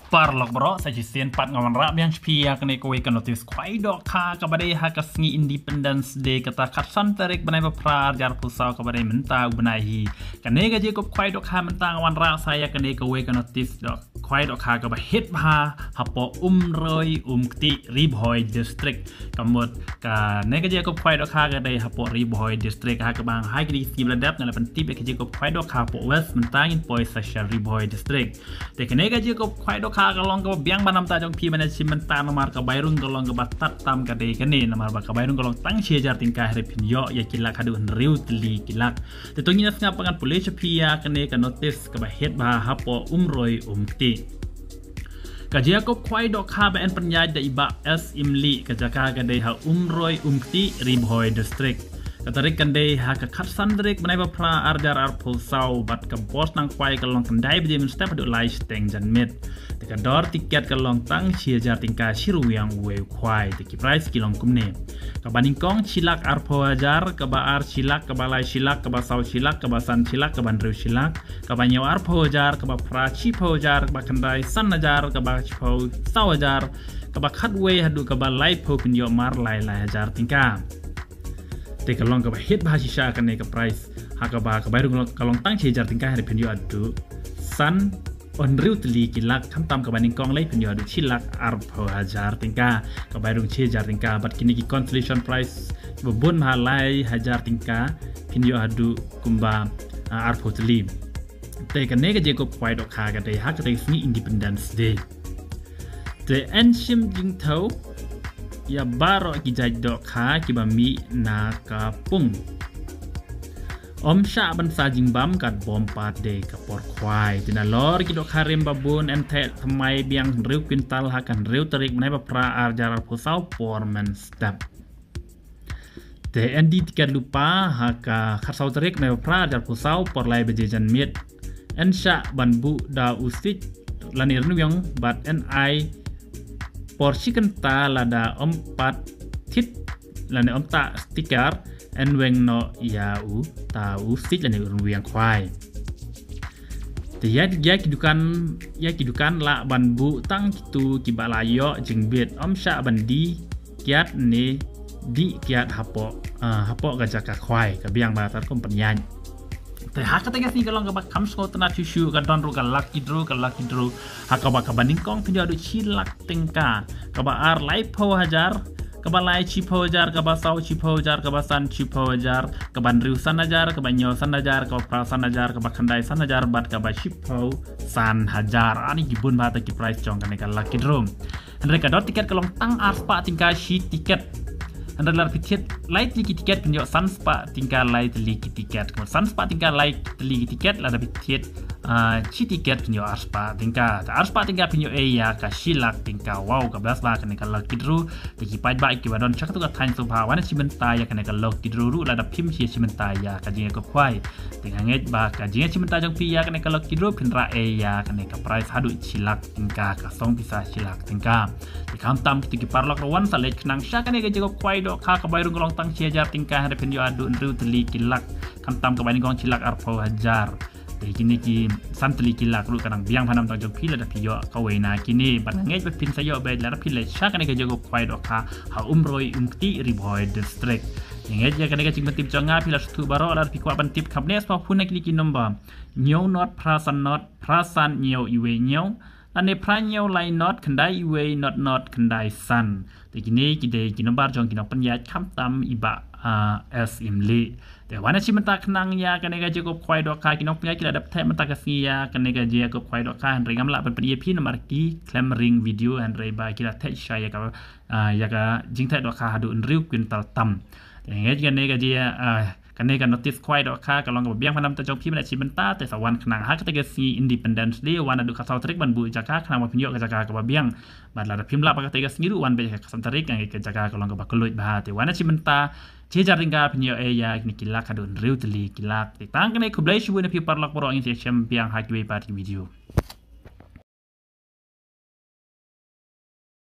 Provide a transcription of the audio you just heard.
Parlok bro, saya sien pat ngawan rap yang sepia kene kowe kan notis Khwai Dohkha kabade haka sngi Independence Day kata katsan tarik benai baprar jar pusau kabade menta benahi kene gaje kop Khwai Dohkha menta ngawan rap saya kene kowe kan notis Khwai Dohkha ka hit bha hapo roi kti Bhoi district kamut ka ne gaje kop Khwai Dohkha ka dei hapo Bhoi district ha ka bang hai kidi ski bladap ngala pentip gaje kop Khwai Dohkha po west menta in poi social Bhoi district te kene gaje kop Khwai Dohkha kalong ke biang banam ta jong pi management ta nomor ka bairung kalong ke batat tam ka de kene nomor ba ka bairung kalong tang sia jar tingkah repin yo ya kilak hadu riu teli kilak te to ngina snga pangan police pia kene ka notice ka ba het ba hapo roi kti ka Jingiakop Khwai Dohkha ba en penyaj da iba s imli ka jaka ka de ha roi kti Bhoi district katarik kandai haka katsan drik benai bapra arjar arpul sau bat ka bos nang Khwai kalong kandai bje min step adu lai steng jan mit te ka dor tiket kalong tang sia jar tingka siru yang we Khwai te ki price kilong kumne ka baningkong silak arpo ajar ka ba ar silak ka balai silak ka ba sau silak ka ba san silak ka ban riu silak ka ba nyaw arpo ajar ka ba pra chi po ajar ka ba kandai san ajar ka ba po sau ajar ka ba khatwe hadu ka ba lai po pin yo mar lai ajar tingka te kalong ka hit bahasa sha kan ka price haka ba ka bairung kalong tang che jar tingkah hari penju adu san on riu teli kilak khantam ka baning kong lai penju adu chilak arpo hajar tingkah ka bairung che jar tingkah bat kini ki consolation price bebun malai hajar tingkah penju adu kumba arpo teli te kan ne ka Jingiakop Khwai Dohkha ka dei hak te sni Independence Day te enshim jing thau ya baro ki jaj Dohkha ki bami na kapung sha ban sa jingbam kat bom pat de ka por Khwai tina lor ki Dohkha rem babun ente thamai biang riu quintal hakan riu tarik menai bapra arjar pusau por men step te endi tiket lupa haka kharsau tarik menai bapra arjar pusau por lai bejejan mit ensha ban bu da usik lanir nu yang bat ni porsi kenta lada 4 tit lane ta stiker en weng no yau tau sit lane urung Khwai te ya kidukan la banbu tang kitu kibalayo jengbet sha bandi kiat ne di kiat hapo gajaka Khwai ka biang batar kom penyan te haka tega si kalong ka kam sko tana tisu ka don ru ka lucky draw haka ba ka baning kong pinjo adu chilak tingka ka ba ar lai po hajar ka ba lai chi po hajar ka ba sau chi po hajar ka ba san chi po hajar ka ban riu san hajar ka ba nyo san hajar ka pra san hajar ka ba khandai san hajar bat ka ba chi po san hajar ani gibun ba ta ki price chong ka ne ka lucky draw andre ka dot tiket kalong tang ar spa tingka shi tiket anda lar tiket light liki tiket pinjo sunspa tingkah light liki tiket kemudian sunspa tingkah light liki tiket lada tiket chi tiket pinjo arspa tingkah pinjo ya ka silak tingkah wow ka blas ba kan ka lucky draw tiki pai ba ki badon chak tu ka thain subha wana chimenta ya kan ka lucky draw ru lada phim chi chimenta ya ka Jingiakop Khwai tingkah nget ba ka chimenta jong pi ya kan ka lucky draw pinra ya kan ka price hadu silak tingkah ka song bisa silak tingkah tikam tam tiki parlok rawan salek nang sha kan ka Jingiakop Khwai Dohkha ka bairung kolong tang sia jar tingkah hari penju adu riu teli kilak kantam ka baning kong cilak arpo hajar te kini ki san teli kilak ru kadang biang phanam tang jong pila da piyo ka wena kini banangej be pin sayo be lar pile sha kan ka Jingiakop Khwai Dohkha ha roi kti Bhoi district ngej ya kan ka cing tip jonga pila stu baro lar pikwa ban tip khabnes pa phun ki nomba nyo not prasan nyo iwe nyo ane pranyo lai not kendai iwe not kendai san te kini kide kinombar jong kinok penyat kham tam iba s imli te wana chimenta khnang ya kanega Jingiakop Khwai Dohkha kinok penyat kila dap the menta kasia kanega Jingiakop Khwai Dohkha ringam la pen pi nomor ki klem ring video and ba kila the sha ya ka jingthai Dohkha hadu riu quintal tam te nge kanega kanega notice Khwai Dohkha kalong ka biang phanam ta jong pi mena chimenta te sawan khnang ha ka si Independence Day wana du ka saw trik ban bu jaka khnang ma pinyo ka jaka ka biang ban la phim la pa ka ngiru wan be ka sam tarik ngai ka jaka kalong ka bakulut ba te wana chimenta che jaringa pinyo ya ni kilak adun riu teli kilak te tang kene kublai shu ne pi parlok boro in se chem biang ha ki be party video